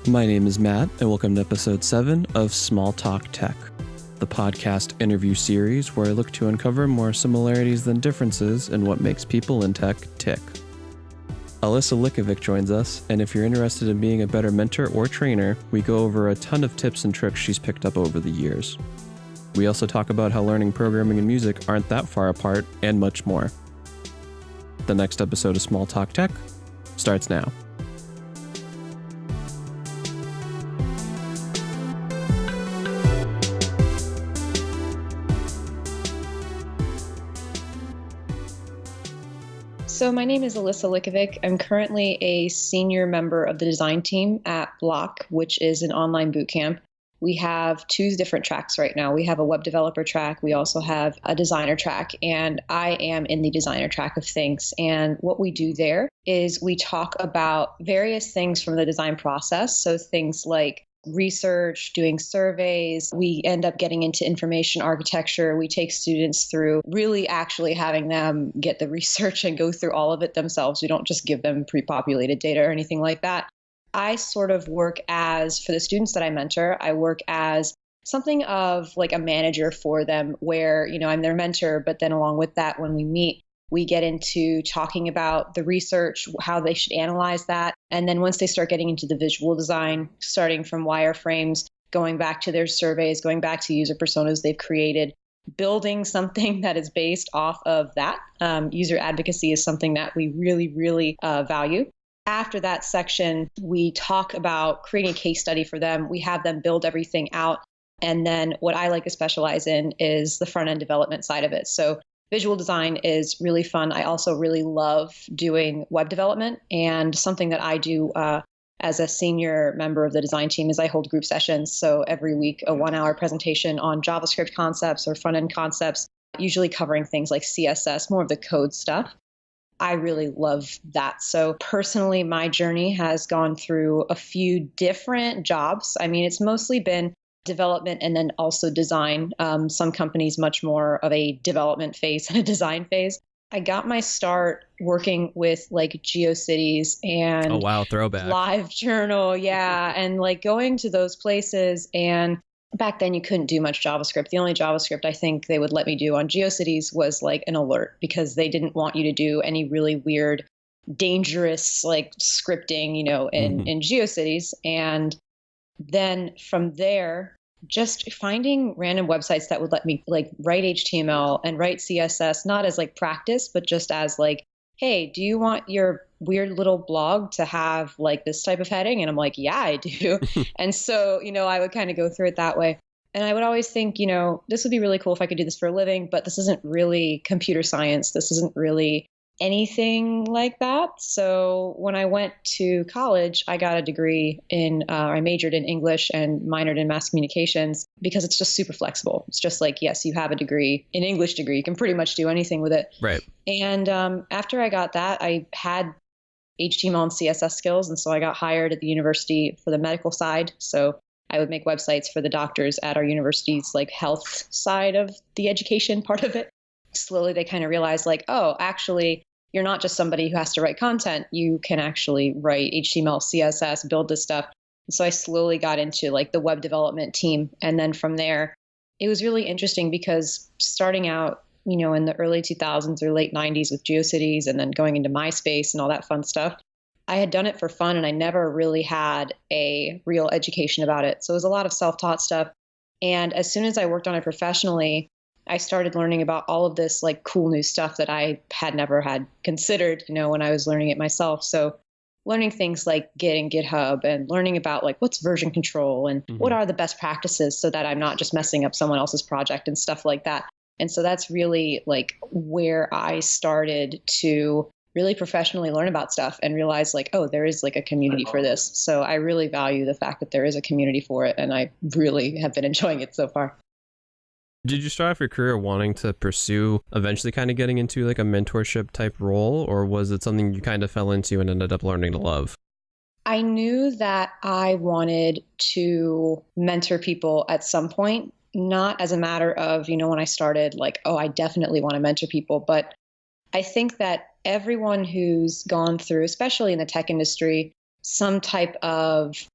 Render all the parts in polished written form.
My name is Matt, and welcome to episode 7 of Small Talk Tech, the podcast interview series where I look to uncover more similarities than differences in what makes people in tech tick. Alissa Likavec joins us, and if you're interested in being a better mentor or trainer, we go over a ton of tips and tricks she's picked up over the years. We also talk about how learning programming and music aren't that far apart, and much more. The next episode of Small Talk Tech starts now. So my name is Alissa Likavec. I'm currently a senior member of the design team at Bloc, which is an online bootcamp. We have 2 different tracks right now. We have a web developer track. We also have a designer track, and I am in the designer track of things. And what we do there is we talk about various things from the design process. So things like research, doing surveys. We end up getting into information architecture. We take students through really actually having them get the research and go through all of it themselves. We don't just give them pre-populated data or anything like that. I sort of work as, for the students that I mentor, I work as something of like a manager for them where, I'm their mentor, but then along with that, when we meet, we get into talking about the research, how they should analyze that. And then once they start getting into the visual design, starting from wireframes, going back to their surveys, going back to user personas they've created, building something that is based off of that. User advocacy is something that we really value. After that section, we talk about creating a case study for them. We have them build everything out. And then what I like to specialize in is the front end development side of it. So visual design is really fun. I also really love doing web development, and something that I do as a senior member of the design team is I hold group sessions. So every week, a 1-hour presentation on JavaScript concepts or front-end concepts, usually covering things like CSS, more of the code stuff. I really love that. So personally, my journey has gone through a few different jobs. I mean, it's mostly been development and then also design. Some companies much more of a development phase than a design phase. I got my start working with like GeoCities and throwback. LiveJournal, and like going to those places. And back then you couldn't do much JavaScript. The only JavaScript I think they would let me do on GeoCities was like an alert, because they didn't want you to do any really weird, dangerous like scripting, in GeoCities. And then from there, just finding random websites that would let me like write HTML and write CSS, not as like practice, but just as like, hey, do you want your weird little blog to have like this type of heading? And I'm like, yeah, I do. And so, I would kind of go through it that way. And I would always think, this would be really cool if I could do this for a living, but this isn't really computer science. This isn't really anything like that. So when I went to college, I got a degree I majored in English and minored in mass communications, because it's just super flexible. It's just like, yes, you have a degree, an English degree, you can pretty much do anything with it. Right. And after I got that, I had HTML and CSS skills. And so I got hired at the university for the medical side. So I would make websites for the doctors at our university's like health side of the education part of it. Slowly, they kind of realized like, oh, actually, you're not just somebody who has to write content. You can actually write HTML, CSS, build this stuff. And so I slowly got into like the web development team. And then from there, it was really interesting because starting out, in the early 2000s or late 90s with GeoCities and then going into MySpace and all that fun stuff, I had done it for fun and I never really had a real education about it. So it was a lot of self-taught stuff. And as soon as I worked on it professionally, I started learning about all of this like cool new stuff that I had never had considered, when I was learning it myself. So learning things like Git and GitHub, and learning about like what's version control and what are the best practices so that I'm not just messing up someone else's project and stuff like that. And so that's really like where I started to really professionally learn about stuff and realize like, oh, there is like a community for this. So I really value the fact that there is a community for it. And I really have been enjoying it so far. Did you start off your career wanting to pursue eventually kind of getting into like a mentorship type role, or was it something you kind of fell into and ended up learning to love? I knew that I wanted to mentor people at some point, not as a matter of, when I started like, oh, I definitely want to mentor people. But I think that everyone who's gone through, especially in the tech industry, some type of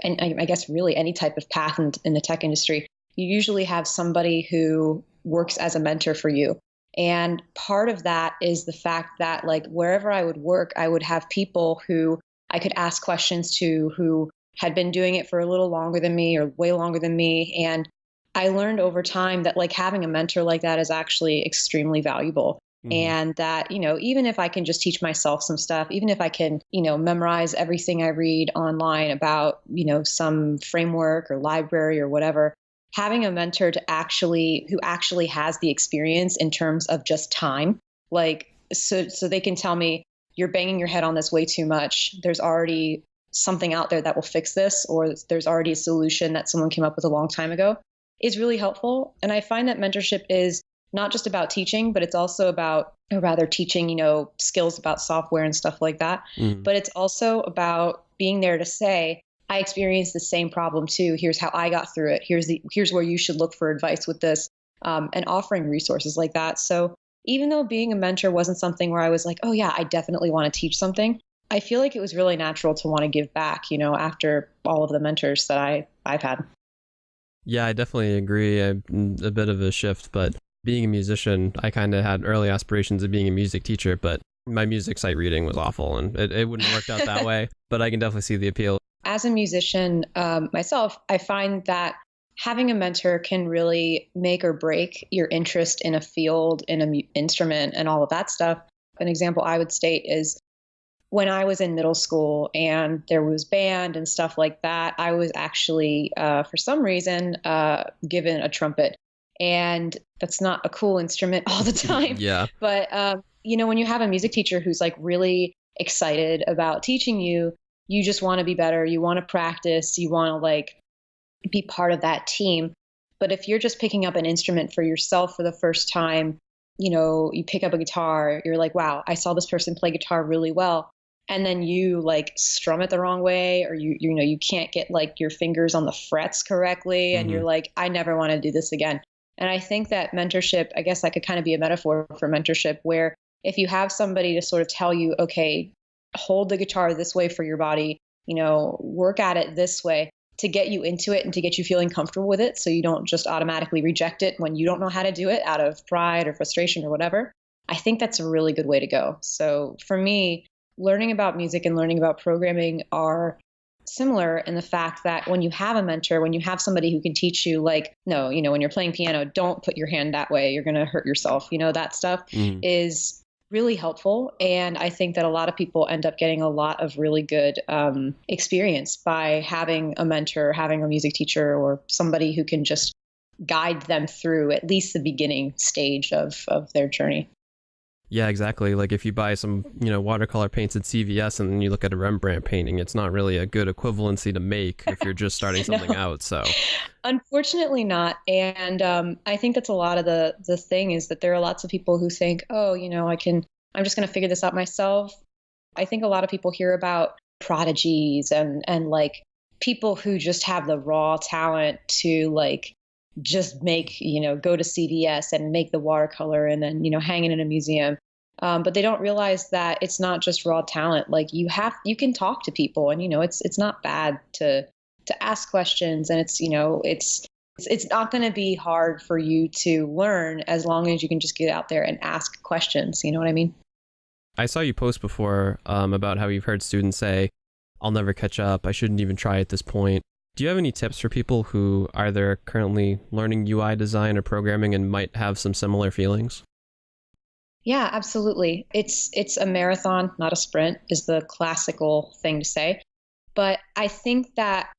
and I guess really any type of path in the tech industry, you usually have somebody who works as a mentor for you. And part of that is the fact that like wherever I would work, I would have people who I could ask questions to who had been doing it for a little longer than me or way longer than me. And I learned over time that like having a mentor like that is actually extremely valuable. And that, even if I can just teach myself some stuff, even if I can, memorize everything I read online about, some framework or library or whatever, having a mentor who actually has the experience in terms of just time, like, so they can tell me, you're banging your head on this way too much. There's already something out there that will fix this, or there's already a solution that someone came up with a long time ago, is really helpful. And I find that mentorship is not just about teaching, but it's also about, or rather teaching, skills about software and stuff like that. But it's also about being there to say, I experienced the same problem too. Here's how I got through it. Here's where you should look for advice with this, and offering resources like that. So even though being a mentor wasn't something where I was like, oh yeah, I definitely want to teach something, I feel like it was really natural to want to give back, after all of the mentors that I've had. Yeah, I definitely agree. A bit of a shift, but being a musician, I kind of had early aspirations of being a music teacher, but my music sight reading was awful and it wouldn't have worked out that way, but I can definitely see the appeal. As a musician myself, I find that having a mentor can really make or break your interest in a field, in an instrument, and all of that stuff. An example I would state is when I was in middle school and there was band and stuff like that, I was actually, for some reason, given a trumpet. And that's not a cool instrument all the time. Yeah. But, when you have a music teacher who's like really excited about teaching you, you just want to be better. You want to practice. You want to like be part of that team. But if you're just picking up an instrument for yourself for the first time, you pick up a guitar, you're like, wow, I saw this person play guitar really well. And then you like strum it the wrong way, or you can't get like your fingers on the frets correctly. And you're like, I never want to do this again. And I think that mentorship, I guess that could kind of be a metaphor for mentorship, where if you have somebody to sort of tell you, okay, hold the guitar this way for your body, work at it this way to get you into it and to get you feeling comfortable with it, so you don't just automatically reject it when you don't know how to do it out of pride or frustration or whatever. I think that's a really good way to go. So for me, learning about music and learning about programming are similar in the fact that when you have a mentor, when you have somebody who can teach you, like, no, when you're playing piano, don't put your hand that way, you're going to hurt yourself. That stuff is really helpful. And I think that a lot of people end up getting a lot of really good experience by having a mentor, having a music teacher, or somebody who can just guide them through at least the beginning stage of their journey. Yeah, exactly. Like if you buy some, watercolor paints at CVS and then you look at a Rembrandt painting, it's not really a good equivalency to make if you're just starting something out. So unfortunately not. And I think that's a lot of the thing is that there are lots of people who think, oh, I'm just going to figure this out myself. I think a lot of people hear about prodigies and like people who just have the raw talent to like just make, go to CVS and make the watercolor and then, hang it in a museum. But they don't realize that it's not just raw talent. Like you can talk to people and, it's not bad to ask questions, and it's not going to be hard for you to learn as long as you can just get out there and ask questions. You know what I mean? I saw you post before about how you've heard students say, I'll never catch up. I shouldn't even try at this point. Do you have any tips for people who are either currently learning UI design or programming and might have some similar feelings? Yeah, absolutely. It's a marathon, not a sprint, is the classical thing to say. But I think that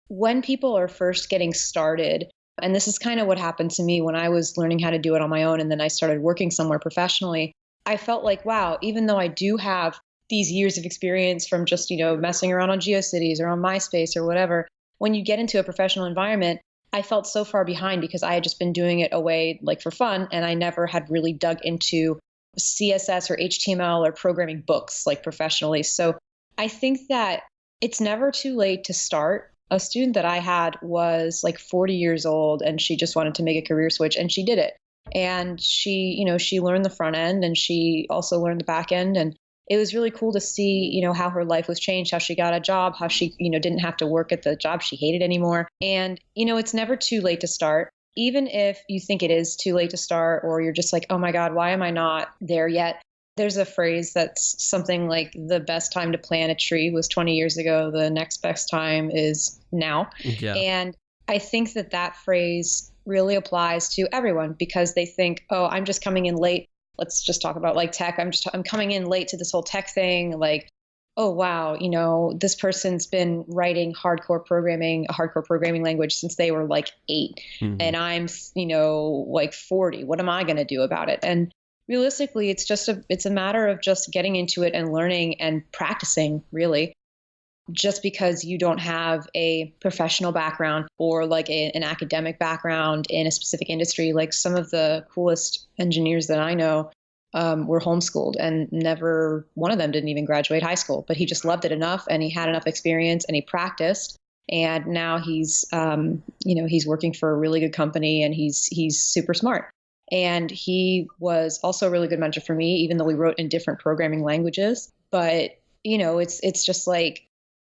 when people are first getting started, and this is kind of what happened to me when I was learning how to do it on my own, and then I started working somewhere professionally, I felt like, wow, even though I do have these years of experience from just, messing around on GeoCities or on MySpace or whatever, when you get into a professional environment, I felt so far behind because I had just been doing it away like for fun, and I never had really dug into CSS or HTML or programming books like professionally. So I think that it's never too late to start. A student that I had was like 40 years old and she just wanted to make a career switch, and she did it. And she learned the front end and she also learned the back end, and it was really cool to see, how her life was changed, how she got a job, how she, didn't have to work at the job she hated anymore. And, it's never too late to start. Even if you think it is too late to start, or you're just like, oh my God, why am I not there yet? There's a phrase that's something like the best time to plant a tree was 20 years ago. The next best time is now. Yeah. And I think that phrase really applies to everyone because they think, oh, I'm just coming in late. Let's just talk about like tech. I'm coming in late to this whole tech thing. Like, oh, wow, this person's been writing a hardcore programming language since they were like 8. Mm-hmm. And I'm, like 40. What am I going to do about it? And realistically, it's a matter of just getting into it and learning and practicing, really. Just because you don't have a professional background or like an academic background in a specific industry, like some of the coolest engineers that I know were homeschooled, and never one of them didn't even graduate high school, but he just loved it enough and he had enough experience and he practiced. And now he's working for a really good company and he's super smart. And he was also a really good mentor for me, even though we wrote in different programming languages. But, it's just like,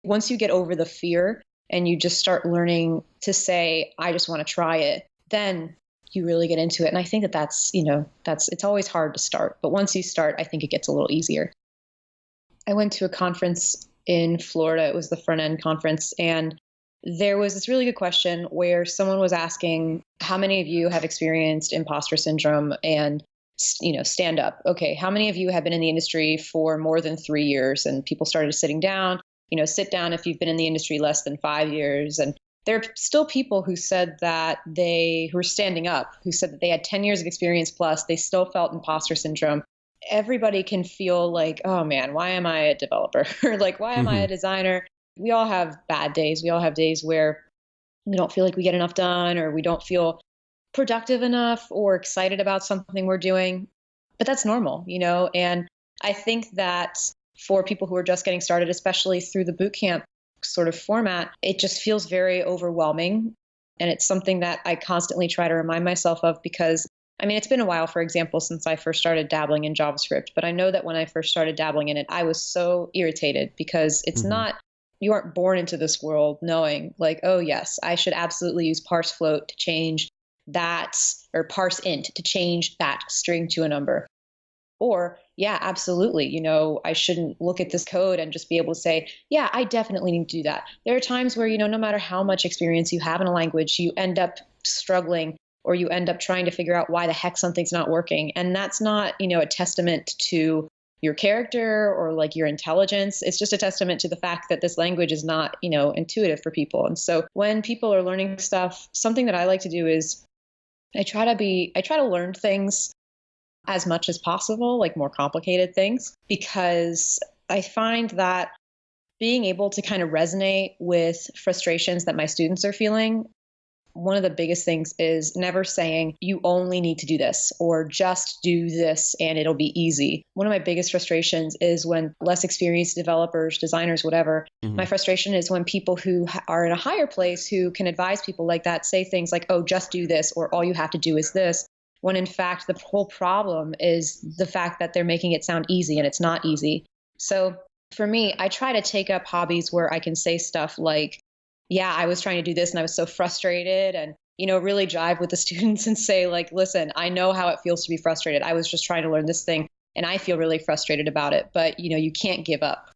once you get over the fear and you just start learning to say, I just want to try it, then you really get into it. And I think that's it's always hard to start. But once you start, I think it gets a little easier. I went to a conference in Florida. It was the front end conference. And there was this really good question where someone was asking, how many of you have experienced imposter syndrome and, stand up? Okay, how many of you have been in the industry for more than 3 years? And people started sitting down. Sit down if you've been in the industry less than 5 years. And there are still people who said that who were standing up, who said that they had 10 years of experience plus, they still felt imposter syndrome. Everybody can feel like, oh man, why am I a developer? Or like, why am I a designer? We all have bad days. We all have days where we don't feel like we get enough done, or we don't feel productive enough or excited about something we're doing. But that's normal, and I think that for people who are just getting started, especially through the bootcamp sort of format, it just feels very overwhelming. And it's something that I constantly try to remind myself of because, it's been a while, for example, since I first started dabbling in JavaScript. But I know that when I first started dabbling in it, I was so irritated because it's not, you aren't born into this world knowing like, oh yes, I should absolutely use parse float to change that, or parse int to change that string to a number. Or, yeah, absolutely, I shouldn't look at this code and just be able to say, yeah, I definitely need to do that. There are times where, no matter how much experience you have in a language, you end up struggling, or you end up trying to figure out why the heck something's not working. And that's not, a testament to your character or like your intelligence. It's just a testament to the fact that this language is not, intuitive for people. And so when people are learning stuff, something that I like to do is I try to learn things as much as possible, like more complicated things, because I find that being able to kind of resonate with frustrations that my students are feeling, one of the biggest things is never saying you only need to do this or just do this and it'll be easy. One of my biggest frustrations is when less experienced developers, designers, whatever, my frustration is when people who are in a higher place who can advise people like that say things like, oh, just do this, or all you have to do is this. When in fact, the whole problem is the fact that they're making it sound easy and it's not easy. So for me, I try to take up hobbies where I can say stuff like, yeah, I was trying to do this and I was so frustrated, and, really jive with the students and say like, listen, I know how it feels to be frustrated. I was just trying to learn this thing and I feel really frustrated about it, but you can't give up.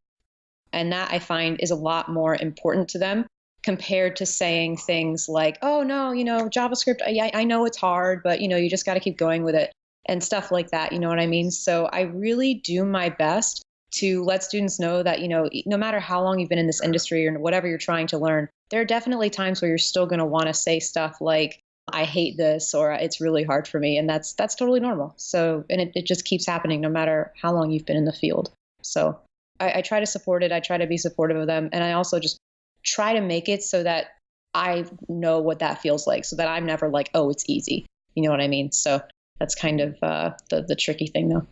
And that I find is a lot more important to them compared to saying things like, oh no, JavaScript, I know it's hard, but you just got to keep going with it and stuff like that. You know what I mean? So I really do my best to let students know that, no matter how long you've been in this industry or whatever you're trying to learn, there are definitely times where you're still going to want to say stuff like, I hate this, or it's really hard for me. And that's totally normal. So, and it just keeps happening no matter how long you've been in the field. So I try to support it. I try to be supportive of them. And I also just try to make it so that I know what that feels like, so that I'm never like, oh, it's easy. You know what I mean? So that's kind of the tricky thing, though.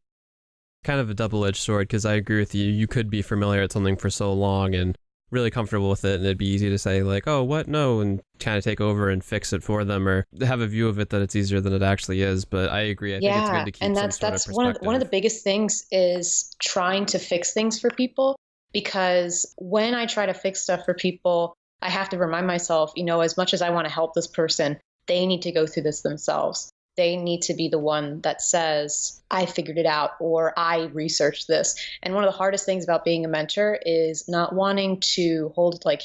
Kind of a double-edged sword, because I agree with you. You could be familiar at something for so long, and really comfortable with it, and it'd be easy to say like, oh, what? No, and kind of take over and fix it for them, or have a view of it that it's easier than it actually is. But I agree. I think it's good to keep And some sort of that's perspective. one of the biggest things is trying to fix things for people, because when I try to fix stuff for people, I have to remind myself, as much as I want to help this person, they need to go through this themselves. They need to be the one that says, I figured it out, or I researched this. And one of the hardest things about being a mentor is not wanting to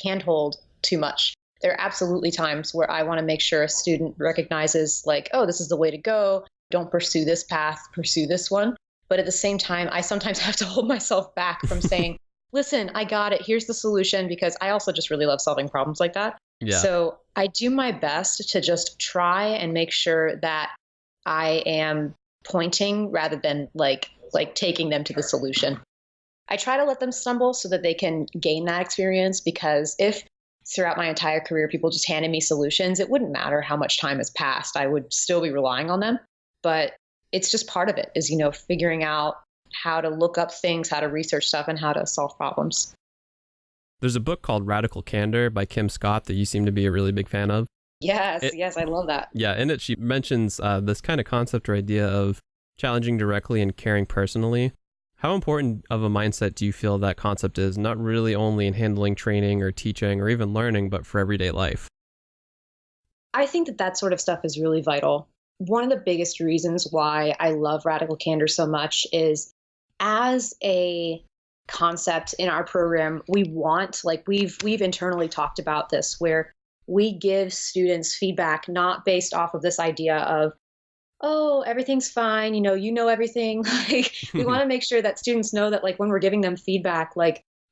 handhold too much. There are absolutely times where I want to make sure a student recognizes like, oh, this is the way to go. Don't pursue this path, pursue this one. But at the same time, I sometimes have to hold myself back from saying, listen, I got it. Here's the solution, because I also just really love solving problems like that. Yeah. So I do my best to just try and make sure that I am pointing rather than like taking them to the solution. I try to let them stumble so that they can gain that experience, because if throughout my entire career people just handed me solutions, it wouldn't matter how much time has passed. I would still be relying on them. But it's just part of it is, figuring out how to look up things, how to research stuff, and how to solve problems. There's a book called Radical Candor by Kim Scott that you seem to be a really big fan of. Yes, I love that. Yeah, in it she mentions this kind of concept or idea of challenging directly and caring personally. How important of a mindset do you feel that concept is, not really only in handling training or teaching or even learning, but for everyday life? I think that sort of stuff is really vital. One of the biggest reasons why I love Radical Candor so much is, as a concept in our program, we want, we've internally talked about this, where we give students feedback not based off of this idea of, oh, everything's fine, you know everything. We want to make sure that students know that when we're giving them feedback,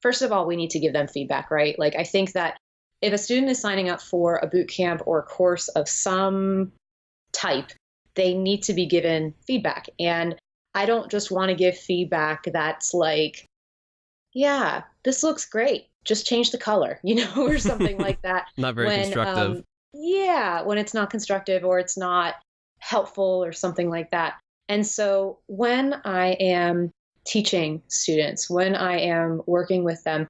first of all, we need to give them feedback, right? I think that if a student is signing up for a boot camp or a course of some type, they need to be given feedback. And I don't just want to give feedback that's like, yeah, this looks great, just change the color, or something like that. Not very constructive. When it's not constructive or it's not helpful or something like that. And so when I am teaching students, when I am working with them,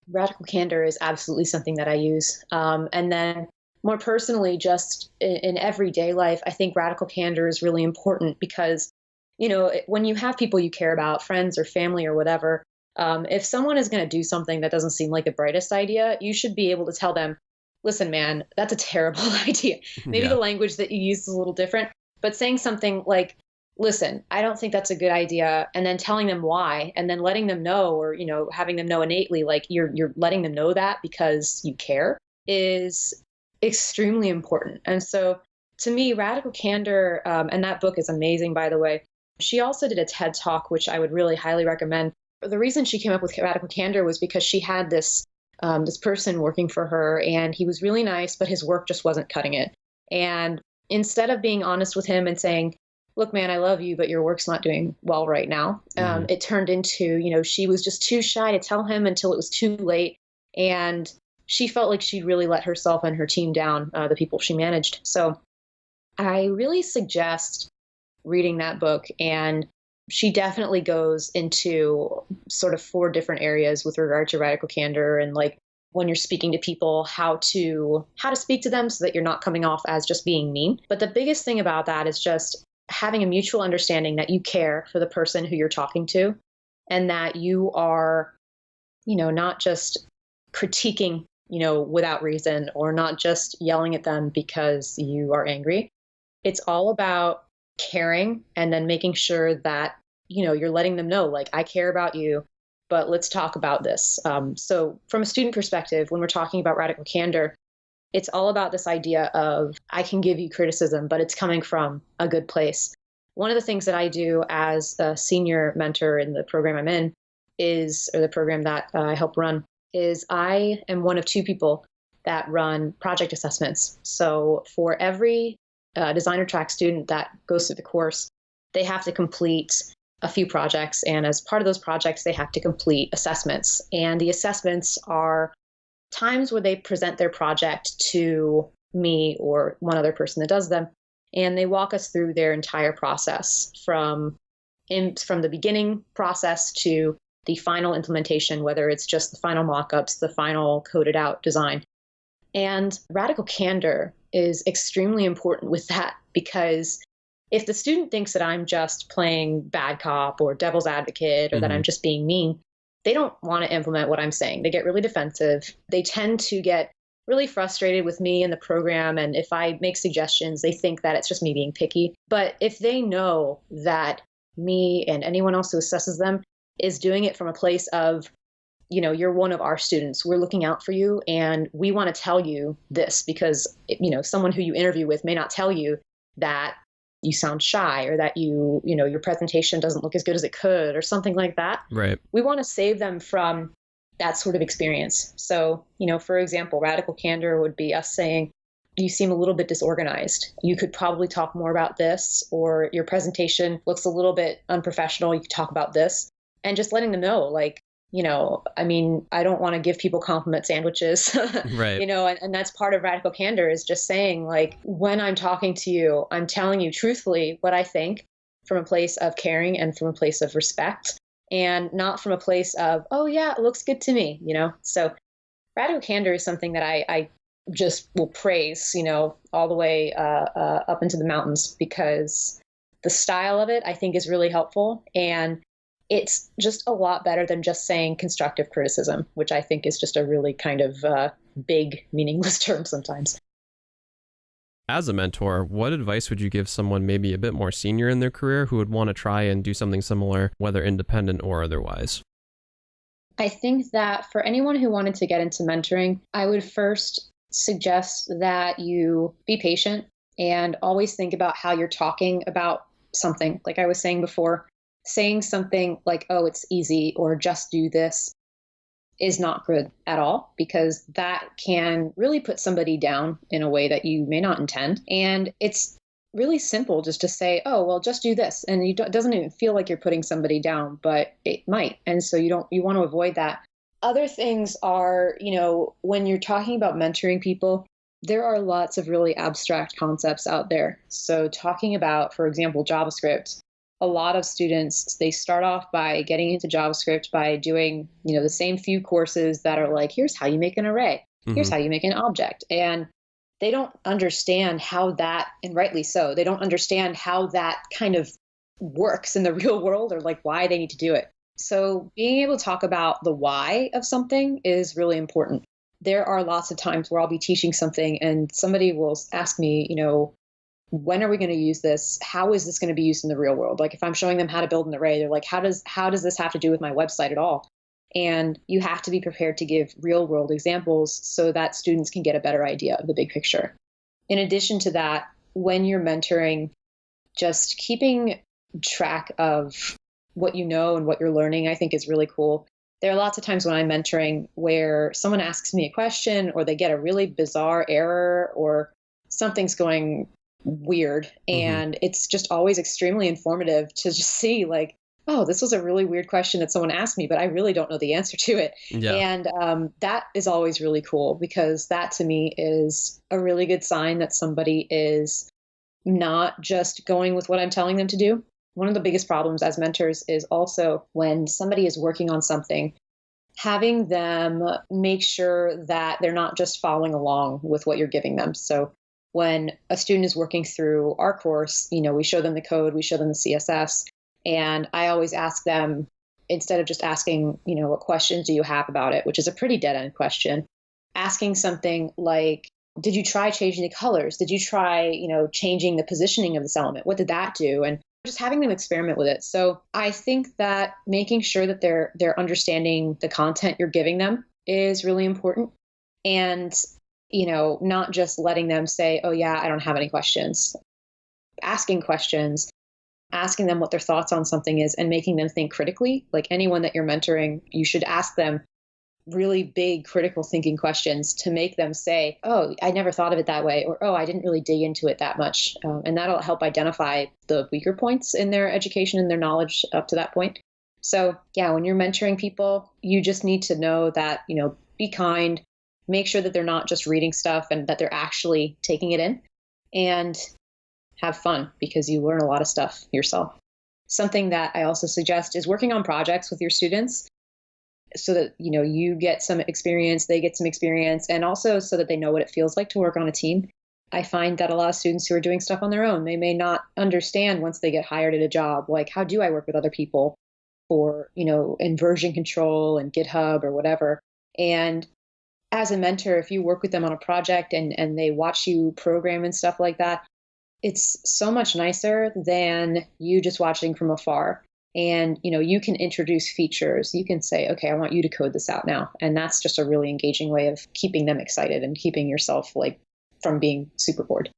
Radical Candor is absolutely something that I use. And then more personally, just in everyday life, I think Radical Candor is really important because, when you have people you care about, friends or family or whatever, if someone is going to do something that doesn't seem like the brightest idea, you should be able to tell them, listen, man, that's a terrible idea. Maybe the language that you use is a little different, but saying something like, listen, I don't think that's a good idea, and then telling them why, and then letting them know, or, having them know innately, you're letting them know that because you care, is extremely important. And so to me, Radical Candor, and that book is amazing, by the way. She also did a TED Talk, which I would really highly recommend. The reason she came up with Radical Candor was because she had this person working for her, and he was really nice, but his work just wasn't cutting it. And instead of being honest with him and saying, look, man, I love you, but your work's not doing well right now, it turned into, she was just too shy to tell him until it was too late. And she felt like she really let herself and her team down, the people she managed. So I really suggest reading that book. And she definitely goes into sort of 4 different areas with regard to Radical Candor, and when you're speaking to people, how to speak to them so that you're not coming off as just being mean. But the biggest thing about that is just having a mutual understanding that you care for the person who you're talking to, and that you are, not just critiquing, without reason, or not just yelling at them because you are angry. It's all about caring, and then making sure that, you're letting them know, I care about you, but let's talk about this. So from a student perspective, when we're talking about Radical Candor, it's all about this idea of, I can give you criticism, but it's coming from a good place. One of the things that I do as a senior mentor in the program I'm in or the program that I help run, is I am one of 2 people that run project assessments. So for every designer track student that goes through the course, they have to complete a few projects. And as part of those projects, they have to complete assessments. And the assessments are times where they present their project to me or one other person that does them. And they walk us through their entire process from the beginning process to the final implementation, whether it's just the final mockups, the final coded out design. And radical candor is extremely important with that, because if the student thinks that I'm just playing bad cop or devil's advocate, or that I'm just being mean, they don't want to implement what I'm saying. They get really defensive. They tend to get really frustrated with me and the program. And if I make suggestions, they think that it's just me being picky. But if they know that me and anyone else who assesses them is doing it from a place of, you know, you're one of our students, we're looking out for you, and we want to tell you this because, you know, someone who you interview with may not tell you that you sound shy, or that you know, your presentation doesn't look as good as it could, or something like that. Right. We want to save them from that sort of experience. So, you know, for example, radical candor would be us saying, you seem a little bit disorganized. You could probably talk more about this, or your presentation looks a little bit unprofessional. You could talk about this, and just letting them know, like, you know, I mean, I don't want to give people compliment sandwiches, right. You know, and that's part of radical candor, is just saying, like, when I'm talking to you, I'm telling you truthfully what I think, from a place of caring and from a place of respect, and not from a place of, oh yeah, it looks good to me, you know? So radical candor is something that I just will praise, you know, all the way up into the mountains, because the style of it, I think, is really helpful. And it's just a lot better than just saying constructive criticism, which I think is just a really kind of big, meaningless term sometimes. As a mentor, what advice would you give someone maybe a bit more senior in their career who would want to try and do something similar, whether independent or otherwise? I think that for anyone who wanted to get into mentoring, I would first suggest that you be patient and always think about how you're talking about something. Like I was saying before, saying something like, oh, it's easy, or just do this, is not good at all, because that can really put somebody down in a way that you may not intend. And it's really simple just to say, oh, well, just do this. And it doesn't even feel like you're putting somebody down, but it might. And so you want to avoid that. Other things are, you know, when you're talking about mentoring people, there are lots of really abstract concepts out there. So talking about, for example, JavaScript, a lot of students, they start off by getting into JavaScript by doing, you know, the same few courses that are like, here's how you make an array. Here's how you make an object. And they don't understand how that, and rightly so, they don't understand how that kind of works in the real world, or like why they need to do it. So being able to talk about the why of something is really important. There are lots of times where I'll be teaching something and somebody will ask me, you know, when are we going to use this? How is this going to be used in the real world? Like if I'm showing them how to build an array, they're like, how does this have to do with my website at all? And you have to be prepared to give real world examples so that students can get a better idea of the big picture. In addition to that, when you're mentoring, just keeping track of what you know and what you're learning, I think is really cool. There are lots of times when I'm mentoring where someone asks me a question, or they get a really bizarre error, or something's going weird. And it's just always extremely informative to just see, like, oh, this was a really weird question that someone asked me, but I really don't know the answer to it. Yeah. And that is always really cool, because that to me is a really good sign that somebody is not just going with what I'm telling them to do. One of the biggest problems as mentors is also when somebody is working on something, having them make sure that they're not just following along with what you're giving them. So when a student is working through our course, you know, we show them the code, we show them the CSS, and I always ask them, instead of just asking, you know, what questions do you have about it, which is a pretty dead-end question, asking something like, did you try changing the colors? Did you try, you know, changing the positioning of this element? What did that do? And just having them experiment with it. So I think that making sure that they're understanding the content you're giving them is really important. And, you know, not just letting them say, oh yeah, I don't have any questions. Asking questions, asking them what their thoughts on something is, and making them think critically. Like anyone that you're mentoring, you should ask them really big critical thinking questions to make them say, oh, I never thought of it that way, or oh, I didn't really dig into it that much. And that'll help identify the weaker points in their education and their knowledge up to that point. So yeah, when you're mentoring people, you just need to know that, you know, be kind, make sure that they're not just reading stuff and that they're actually taking it in, and have fun, because you learn a lot of stuff yourself. Something that I also suggest is working on projects with your students. so that, you get some experience, they get some experience, and also so that they know what it feels like to work on a team. I find that a lot of students who are doing stuff on their own, they may not understand once they get hired at a job, like, how do I work with other people for, in version control and GitHub or whatever. And as a mentor, if you work with them on a project and they watch you program and stuff like that, it's so much nicer than you just watching from afar. And, you can introduce features. You can say, okay, I want you to code this out now. And that's just a really engaging way of keeping them excited and keeping yourself from being super bored.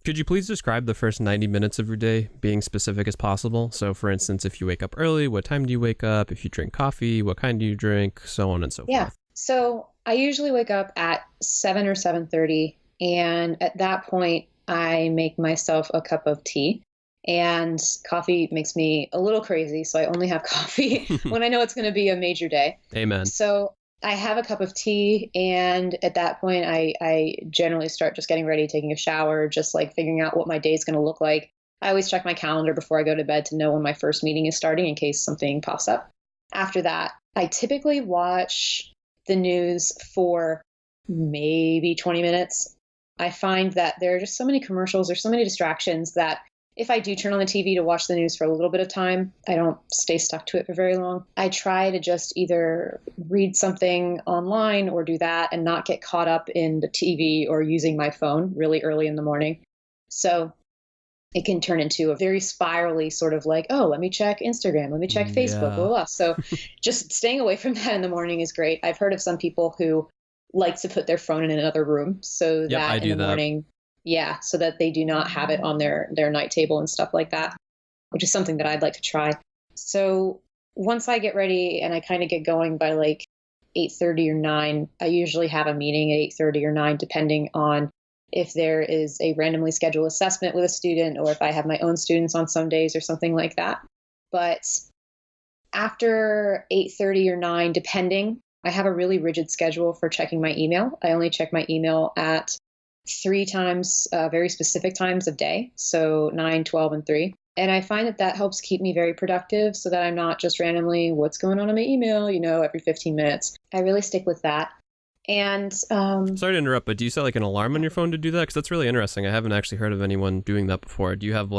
Could you please describe the first 90 minutes of your day, being specific as possible? So for instance, if you wake up early, what time do you wake up? If you drink coffee, what kind do you drink? So on and so Yeah. forth. So I usually wake up at 7 or 7:30. And at that point, I make myself a cup of tea. And coffee makes me a little crazy. So I only have coffee when I know it's going to be a major day. Amen. So I have a cup of tea. And at that point, I generally start just getting ready, taking a shower, just figuring out what my day is going to look like. I always check my calendar before I go to bed to know when my first meeting is starting in case something pops up. After that, I typically watch the news for maybe 20 minutes. I find that there are just so many commercials, there's so many distractions that if I do turn on the TV to watch the news for a little bit of time, I don't stay stuck to it for very long. I try to just either read something online or do that and not get caught up in the TV or using my phone really early in the morning. So it can turn into a very spirally sort of let me check Instagram, let me check Facebook, blah, blah, blah. So just staying away from that in the morning is great. I've heard of some people who like to put their phone in another room so that in the morning, so that they do not have it on their night table and stuff like that, which is something that I'd like to try. So once I get ready and I kind of get going by 8:30 or 9, I usually have a meeting at 8:30 or 9, depending on if there is a randomly scheduled assessment with a student or if I have my own students on some days or something like that. But after 8:30 or 9, depending, I have a really rigid schedule for checking my email. I only check my email at 3 times, very specific times of day. So 9, 12, and 3. And I find that helps keep me very productive so that I'm not just randomly, what's going on in my email, every 15 minutes. I really stick with that. And sorry to interrupt, but do you set an alarm on your phone to do that? Because that's really interesting. I haven't actually heard of anyone doing that before. Do you have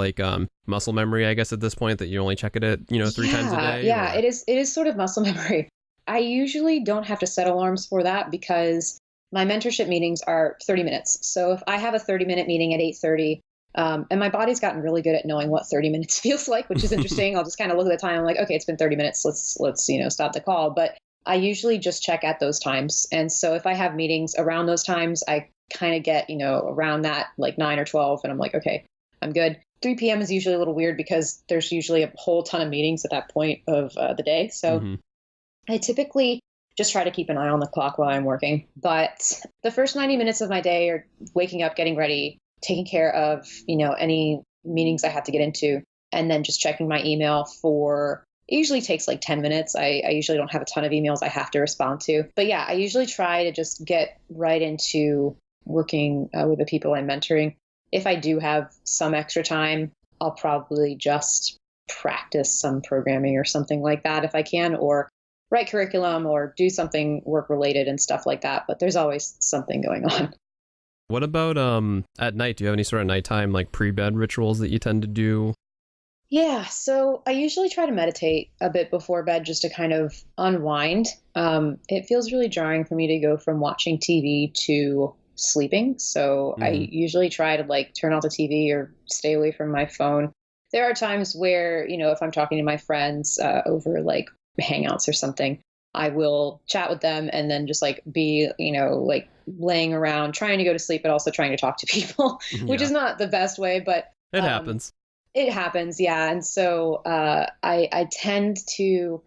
muscle memory, I guess, at this point that you only check it at 3 times a day? Yeah, it is sort of muscle memory. I usually don't have to set alarms for that because my mentorship meetings are 30 minutes. So if I have a 30-minute meeting at 8:30, and my body's gotten really good at knowing what 30 minutes feels like, which is interesting. I'll just kind of look at the time. I'm like, okay, it's been 30 minutes. Let's stop the call. But I usually just check at those times. And so if I have meetings around those times, I kind of get, around that 9 or 12. And I'm like, okay, I'm good. 3 p.m. is usually a little weird because there's usually a whole ton of meetings at that point of the day. So I typically just try to keep an eye on the clock while I'm working. But the first 90 minutes of my day are waking up, getting ready, taking care of, any meetings I have to get into, and then just checking my email for, it usually takes 10 minutes. I usually don't have a ton of emails I have to respond to. But yeah, I usually try to just get right into working with the people I'm mentoring. If I do have some extra time, I'll probably just practice some programming or something like that if I can, or write curriculum or do something work related and stuff like that. But there's always something going on. What about at night? Do you have any sort of nighttime pre-bed rituals that you tend to do? Yeah, so I usually try to meditate a bit before bed just to kind of unwind. It feels really jarring for me to go from watching TV to sleeping. So I usually try to turn off the TV or stay away from my phone. There are times where, if I'm talking to my friends over Hangouts or something, I will chat with them and then just be, laying around trying to go to sleep, but also trying to talk to people, which is not the best way, but it happens. It happens. Yeah. And so I tend to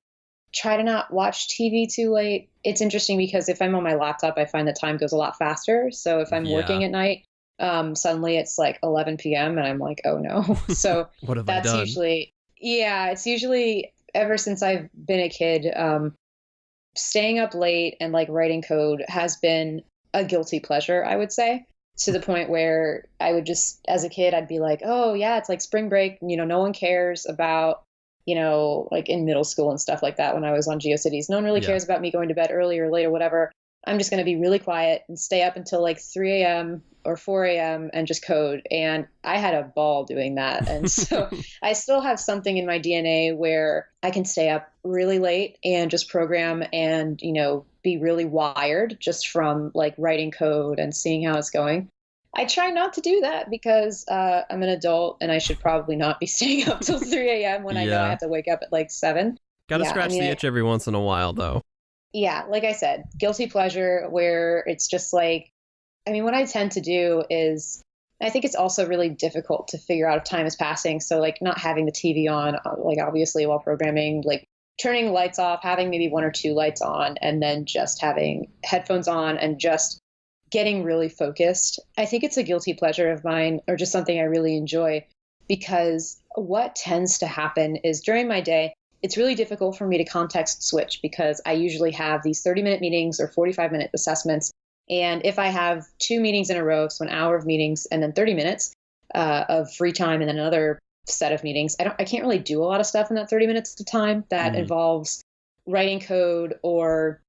try to not watch TV too late. It's interesting because if I'm on my laptop, I find that time goes a lot faster. So if I'm working at night, suddenly it's 11 p.m. and I'm like, oh no. So what have I done? It's usually ever since I've been a kid, staying up late and writing code has been a guilty pleasure, I would say, to the point where I would just, as a kid, I'd be like, oh yeah, it's spring break, no one cares about like in middle school and stuff like that when I was on GeoCities. No one really cares about me going to bed early or late or whatever. I'm just going to be really quiet and stay up until like 3 a.m. or 4 a.m. and just code. And I had a ball doing that. And so I still have something in my DNA where I can stay up really late and just program and, be really wired just from like writing code and seeing how it's going. I try not to do that because I'm an adult and I should probably not be staying up till 3 a.m. when I know I have to wake up at like 7. Gotta scratch the itch every once in a while, though. Yeah, like I said, guilty pleasure where it's just like, what I tend to do is, I think it's also really difficult to figure out if time is passing. So like not having the TV on, like obviously while programming, like turning the lights off, having maybe 1 or 2 lights on, and then just having headphones on and just getting really focused. I think it's a guilty pleasure of mine, or just something I really enjoy, because what tends to happen is during my day, it's really difficult for me to context switch because I usually have these 30-minute meetings or 45-minute assessments. And if I have 2 meetings in a row, so an hour of meetings and then 30 minutes of free time and then another set of meetings, I can't really do a lot of stuff in that 30 minutes of time that involves writing code or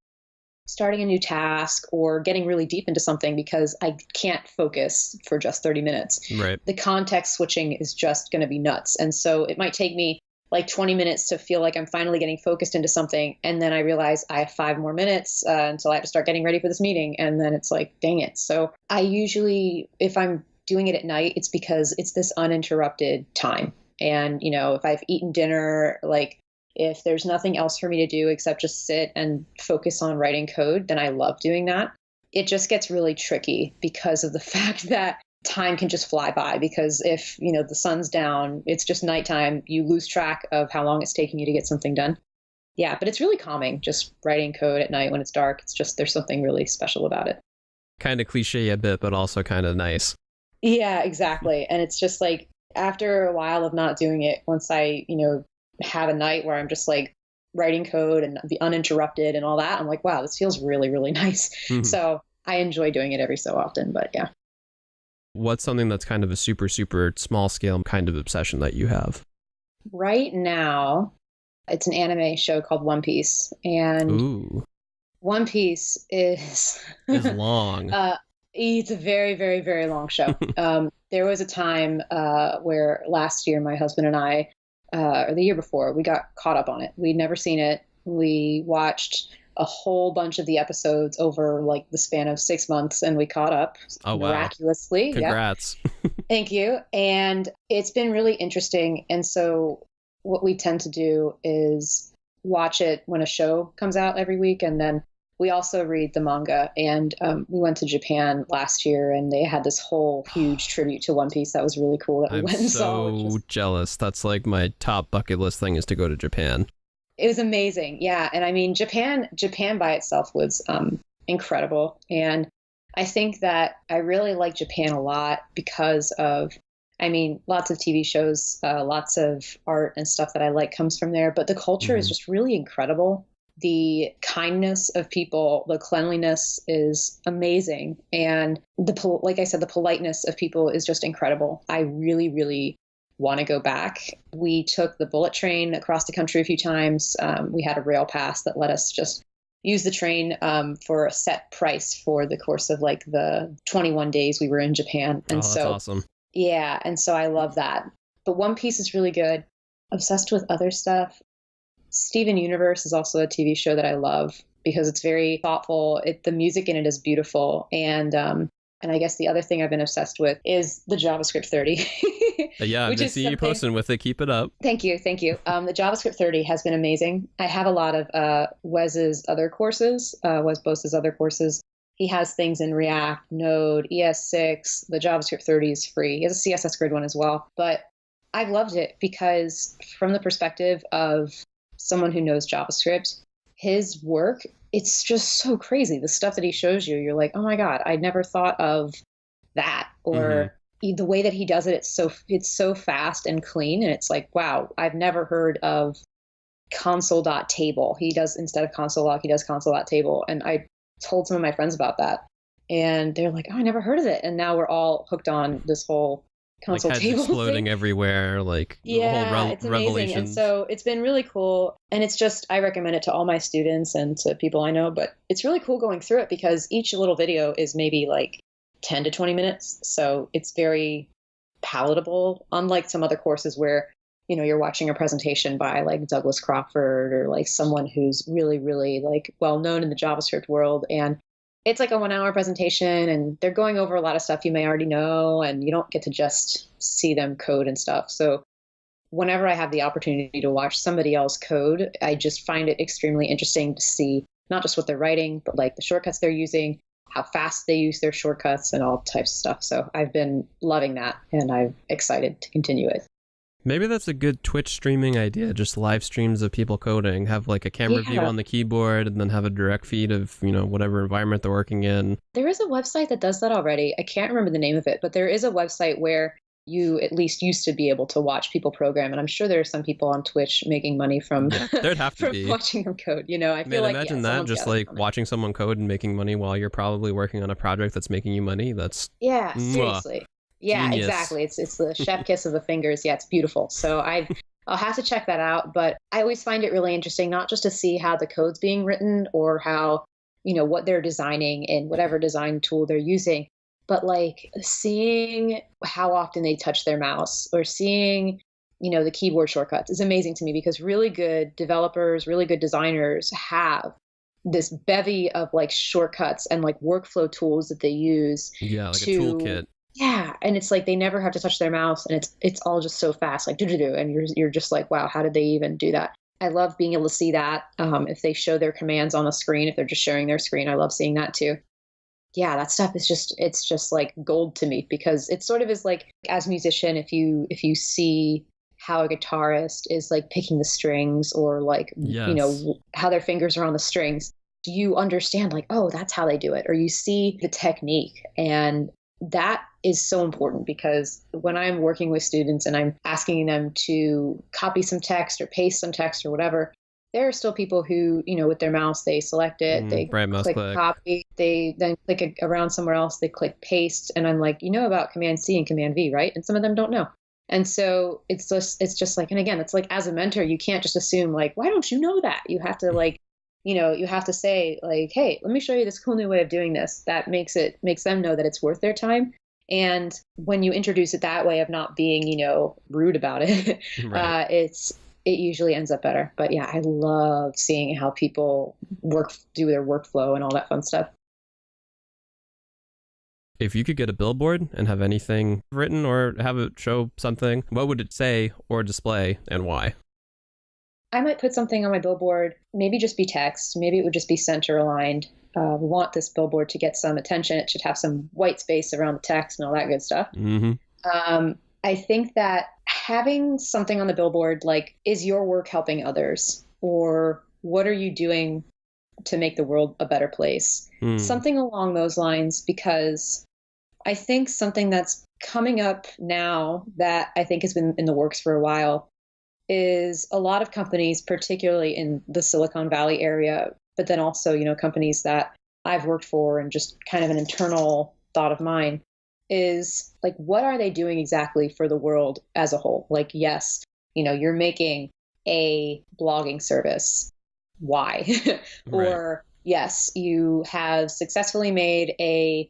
starting a new task or getting really deep into something because I can't focus for just 30 minutes. Right. The context switching is just going to be nuts. And so it might take me like 20 minutes to feel like I'm finally getting focused into something. And then I realize I have 5 more minutes until I have to start getting ready for this meeting. And then it's like, dang it. So I usually, if I'm doing it at night, it's because it's this uninterrupted time. And, if I've eaten dinner, like if there's nothing else for me to do except just sit and focus on writing code, then I love doing that. It just gets really tricky because of the fact that time can just fly by, because if, the sun's down, it's just nighttime, you lose track of how long it's taking you to get something done. Yeah, but it's really calming just writing code at night when it's dark. It's just, there's something really special about it. Kind of cliche a bit, but also kind of nice. Yeah, exactly. And it's just like, after a while of not doing it, once I, have a night where I'm just like writing code and be uninterrupted and all that, I'm like, wow, this feels really, really nice. Mm-hmm. So I enjoy doing it every so often, but yeah. What's something that's kind of a super, super small scale kind of obsession that you have? Right now, it's an anime show called One Piece. And Ooh. One Piece is long. It's a very, very, very long show. There was a time where last year, my husband and I, or the year before, we got caught up on it. We'd never seen it. We watched a whole bunch of the episodes over like the span of 6 months, and we caught up miraculously. Wow. Congrats. Yeah. Thank you. And it's been really interesting. And so what we tend to do is watch it when a show comes out every week. And then we also read the manga. And we went to Japan last year and they had this whole huge tribute to One Piece. That was really cool that we went and saw. I'm so jealous. That's like my top bucket list thing, is to go to Japan. It was amazing. Yeah. And Japan by itself was incredible. And I think that I really like Japan a lot because of, lots of TV shows, lots of art and stuff that I like comes from there. But the culture is just really incredible. The kindness of people, the cleanliness is amazing. And like I said, the politeness of people is just incredible. I really, really want to go back. We took the bullet train across the country a few times. We had a rail pass that let us just use the train for a set price for the course of like the 21 days we were in Japan. And that's awesome. Yeah. And so I love that. But One Piece is really good. Obsessed with other stuff. Steven Universe is also a TV show that I love because it's very thoughtful. The music in it is beautiful. And I guess the other thing I've been obsessed with is the JavaScript 30. Yeah, I've been seeing you posting with it. Keep it up. Thank you. The JavaScript 30 has been amazing. I have a lot of Wes's other courses, Wes Bose's other courses. He has things in React, Node, ES6. The JavaScript 30 is free. He has a CSS Grid one as well. But I've loved it because from the perspective of someone who knows JavaScript, his work, it's just so crazy. The stuff that he shows you, you're like, oh my God, I never thought of that. Or the way that he does it, it's so fast and clean. And it's like, wow, I've never heard of console.table. He does, instead of console log, he does console.table. And I told some of my friends about that. And they're like, oh, I never heard of it. And now we're all hooked on this whole Like console heads table exploding thing. everywhere, like the Yeah, whole it's amazing. And revelations. so it's been really cool. And it's just, I recommend it to all my students and to people I know, but it's really cool going through it because each little video is maybe like 10 to 20 minutes. So it's very palatable, unlike some other courses where, you know, you're watching a presentation by like Douglas Crawford or like someone who's really, really like well known in the JavaScript world. And it's like a 1 hour presentation and they're going over a lot of stuff you may already know and you don't get to just see them code and stuff. So whenever I have the opportunity to watch somebody else code, I just find it extremely interesting to see not just what they're writing, but like the shortcuts they're using, how fast they use their shortcuts and all types of stuff. So I've been loving that and I'm excited to continue it. Maybe that's a good Twitch streaming idea. Just live streams of people coding, have like a camera view on the keyboard and then have a direct feed of, you know, whatever environment they're working in. There is a website that does that already. I can't remember the name of it, but there is a website where you at least used to be able to watch people program. And I'm sure there are some people on Twitch making money from, there'd have to from be watching them code. You know, I feel like, imagine that just like watching someone code and making money while you're probably working on a project that's making you money. That's seriously. Yeah, genius. Exactly. It's the chef kiss of the fingers. Yeah, it's beautiful. So I'll have to check that out. But I always find it really interesting, not just to see how the code's being written or how, you know, what they're designing in whatever design tool they're using, but like seeing how often they touch their mouse or seeing, you know, the keyboard shortcuts is amazing to me because really good developers, really good designers have this bevy of like shortcuts and like workflow tools that they use. Yeah, like a toolkit. Yeah, and it's like they never have to touch their mouse, and it's all just so fast, like do, and you're just like, wow, how did they even do that? I love being able to see that. If they show their commands on the screen, if they're just sharing their screen, I love seeing that too. Yeah, that stuff is it's just like gold to me because it sort of is like as a musician, if you see how a guitarist is like picking the strings or like you know how their fingers are on the strings, you understand like, oh, that's how they do it, or you see the technique. And that is so important because when I'm working with students and I'm asking them to copy some text or paste some text or whatever, there are still people who, you know, with their mouse, they select it, they click copy, they then click it around somewhere else, they click paste. And I'm like, you know about Command C and Command V, right? And some of them don't know. And so it's just like, and again, it's like as a mentor, you can't just assume like, why don't you know that? You have to like, you know, you have to say like, hey, let me show you this cool new way of doing this. That makes them know that it's worth their time. And when you introduce it that way of not being, you know, rude about it, right. It usually ends up better. But yeah, I love seeing how people do their workflow and all that fun stuff. If you could get a billboard and have anything written or have it show something, what would it say or display and why? I might put something on my billboard, maybe just be text. Maybe it would just be center aligned. We want this billboard to get some attention. It should have some white space around the text and all that good stuff. Mm-hmm. I think that having something on the billboard, like, is your work helping others? Or what are you doing to make the world a better place? Something along those lines, because I think something that's coming up now that I think has been in the works for a while is a lot of companies, particularly in the Silicon Valley area, but then also, you know, companies that I've worked for and just kind of an internal thought of mine is like, what are they doing exactly for the world as a whole? Like, yes, you know, you're making a blogging service. Why? Or yes, you have successfully made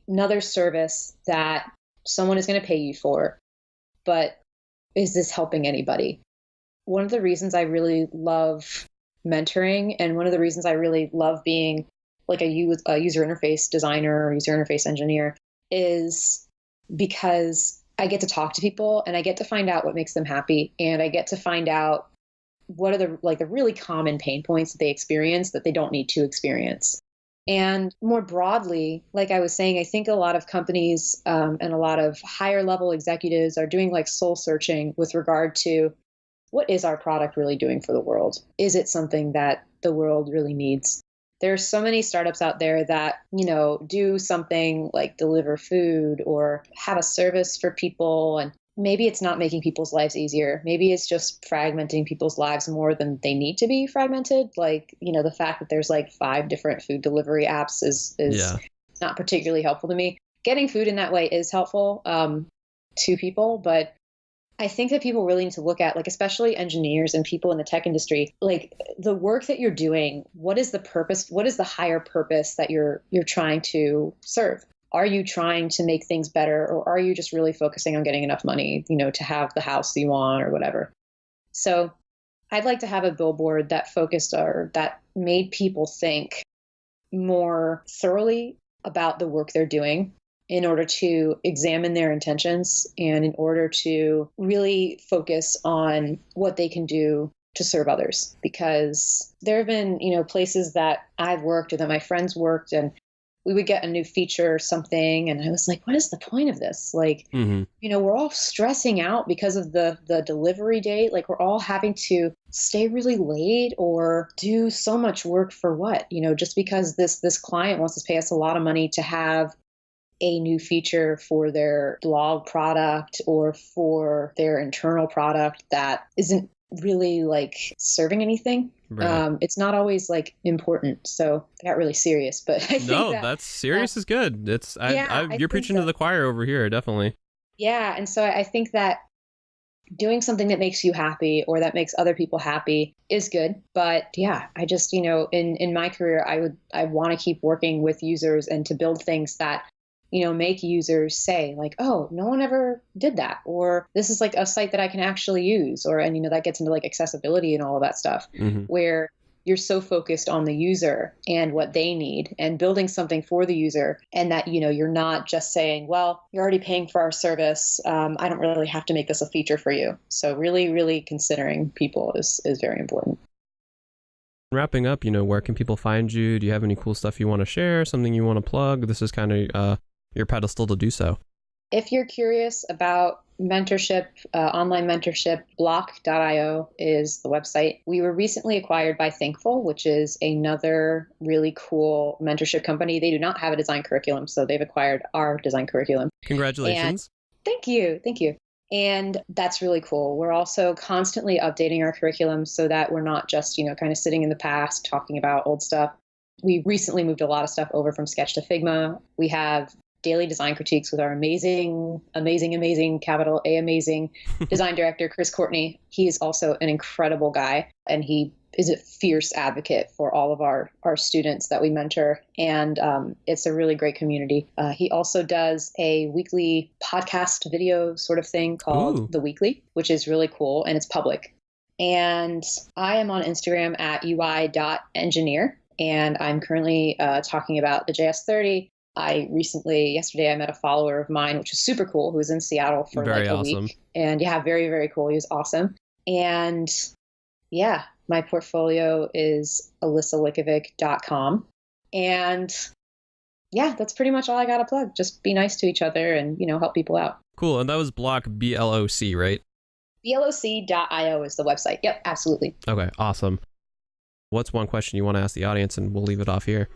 another service that someone is going to pay you for, but is this helping anybody? One of the reasons I really love mentoring and one of the reasons I really love being like a user interface designer or user interface engineer is because I get to talk to people and I get to find out what makes them happy. And I get to find out what are the really common pain points that they experience that they don't need to experience. And more broadly, like I was saying, I think a lot of companies and a lot of higher level executives are doing like soul searching with regard to what is our product really doing for the world? Is it something that the world really needs? There's so many startups out there that, you know, do something like deliver food or have a service for people. And maybe it's not making people's lives easier. Maybe it's just fragmenting people's lives more than they need to be fragmented. Like, you know, the fact that there's like 5 different food delivery apps is not particularly helpful to me. Getting food in that way is helpful. to people. But I think that people really need to look at, like, especially engineers and people in the tech industry, like the work that you're doing, what is the purpose? What is the higher purpose that you're trying to serve? Are you trying to make things better, or are you just really focusing on getting enough money, to have the house you want or whatever? So I'd like to have a billboard that focused or that made people think more thoroughly about the work they're doing in order to examine their intentions and in order to really focus on what they can do to serve others. Because there have been, places that I've worked or that my friends worked, and we would get a new feature or something, and I was like, what is the point of this? Like, we're all stressing out because of the delivery date. Like, we're all having to stay really late or do so much work for what? Just because this client wants to pay us a lot of money to have a new feature for their blog product or for their internal product that isn't really like serving anything. Right. It's not always like important. So I got really serious, but I think that's serious is good. It's you're preaching so. to the choir over here, definitely. Yeah, and so I think that doing something that makes you happy or that makes other people happy is good. But yeah, I just, in my career, I want to keep working with users and to build things that make users say like, oh, no one ever did that, or this is like a site that I can actually use, and that gets into like accessibility and all of that stuff, where you're so focused on the user and what they need and building something for the user, and that, you're not just saying, well, you're already paying for our service. I don't really have to make this a feature for you. So really, really considering people is very important. Wrapping up, where can people find you? Do you have any cool stuff you want to share? Something you want to plug? This is kind of your pedestal to do so. If you're curious about mentorship, online mentorship, Bloc.io is the website. We were recently acquired by Thinkful, which is another really cool mentorship company. They do not have a design curriculum, so they've acquired our design curriculum. Congratulations. Thank you. And that's really cool. We're also constantly updating our curriculum so that we're not just, kind of sitting in the past talking about old stuff. We recently moved a lot of stuff over from Sketch to Figma. We have daily design critiques with our amazing, capital A amazing design director, Chris Courtney. He is also an incredible guy, and he is a fierce advocate for all of our students that we mentor. And it's a really great community. He also does a weekly podcast video sort of thing called The Weekly, which is really cool, and it's public. And I am on Instagram at ui.engineer, and I'm currently talking about the JS30. Yesterday I met a follower of mine, which was super cool, who was in Seattle for very like a awesome. week. And yeah, very, very cool. He was awesome. And yeah, my portfolio is AlissaLikavec.com. And yeah, that's pretty much all I got to plug. Just be nice to each other and, help people out. Cool. And that was Bloc, BLOC, right? BLOC.io is the website. Yep, absolutely. Okay, awesome. What's one question you want to ask the audience, and we'll leave it off here?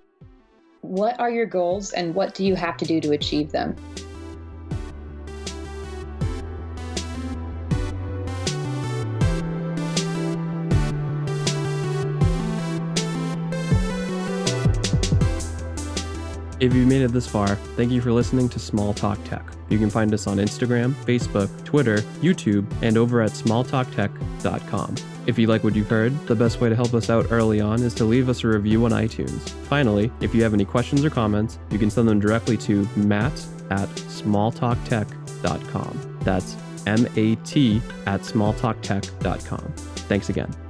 What are your goals and what do you have to do to achieve them? If you made it this far, thank you for listening to Small Talk Tech. You can find us on Instagram, Facebook, Twitter, YouTube, and over at smalltalktech.com. If you like what you've heard, the best way to help us out early on is to leave us a review on iTunes. Finally, if you have any questions or comments, you can send them directly to matt@smalltalktech.com. That's MAT@smalltalktech.com. Thanks again.